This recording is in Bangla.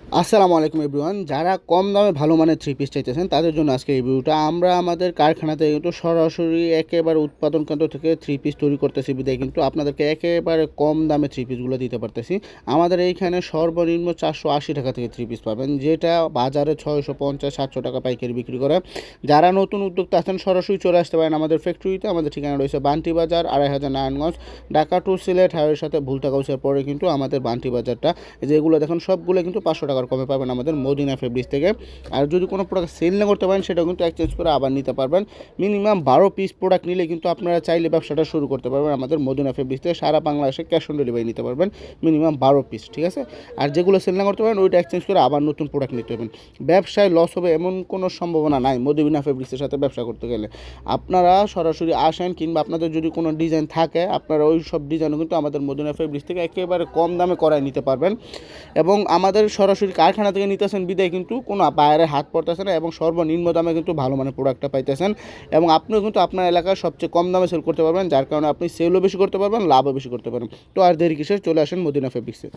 আসসালামু আলাইকুম এভরিওয়ান। যারা কম দামে ভালো মানের থ্রি পিস চাইতেছেন তাদের জন্য আজকে এই ভিডিওটা। আমরা আমাদের কারখানাতে কিন্তু সরাসরি একেবারে উৎপাদন কেন্দ্র থেকে থ্রি পিস তৈরি করতেছি বিধায় কিন্তু আপনাদেরকে একেবারে কম দামে থ্রি পিসগুলো দিতে পারতেছি। আমাদের এইখানে সর্বনিম্ন 480 টাকা থেকে থ্রি পিস পাবেন, যেটা বাজারে 650-700 টাকা পাইকারি বিক্রি করে। যারা নতুন উদ্যোক্তা আছেন সরাসরি চলে আসতে পারেন আমাদের ফ্যাক্টরিতে। আমাদের ঠিকানা রয়েছে বান্টি বাজার, 2500 নারায়ণগঞ্জ, ঢাকা টু সিলেট হাইওয়ের সাথে ভুলতা গাউসের পরে কিন্তু আমাদের বান্টি বাজারটা। যেগুলো দেখুন সবগুলো কিন্তু 500 টাকার কমে পাবেন আমাদের মদিনা ফেব্রিক্স থেকে। আর যদি কোনো প্রোডাক্ট সেল না করতে পারেন সেটাও কিন্তু এক্সচেঞ্জ করে আবার নিতে পারবেন। মিনিমাম 12 পিস প্রোডাক্ট নিলে কিন্তু আপনারা চাইলে ব্যবসাটা শুরু করতে পারবেন আমাদের মদিনা ফেব্রিক্স থেকে। সারা বাংলাদেশে ক্যাশ অন ডেলিভারি নিতে পারবেন মিনিমাম 12 পিস, ঠিক আছে। আর যেগুলো সেল না করতে পারেন ওইটা এক্সচেঞ্জ করে আবার নতুন প্রোডাক্ট নিতে পারবেন। ব্যবসায় লস হবে এমন কোনো সম্ভাবনা নাই মদিনা ফেব্রিক্সের সাথে ব্যবসা করতে গেলে। আপনারা সরাসরি আসেন, কিংবা আপনাদের যদি কোনো ডিজাইন থাকে আপনারা ওই সব ডিজাইনও কিন্তু আমাদের মদিনা ফেব্রিক্স থেকে একেবারে কম দামে করায় নিতে পারবেন। এবং আমাদের সরাসরি কারখানা থেকে নিতেছেন বিদায় কিন্তু কোনো বাইরের হাত পড়তেছে না, এবং সর্বনিম্ন দামে কিন্তু ভালো মানের প্রোডাক্টটা পাইতেছেন। এবং আপনিও কিন্তু আপনার এলাকায় সবচেয়ে কম দামে সেল করতে পারবেন, যার কারণে আপনি সেলও বেশি করতে পারবেন, লাভও বেশি করতে পারবেন। তো আর দেরি কিসের, চলে আসেন মদিনা ফেব্রিক্সে।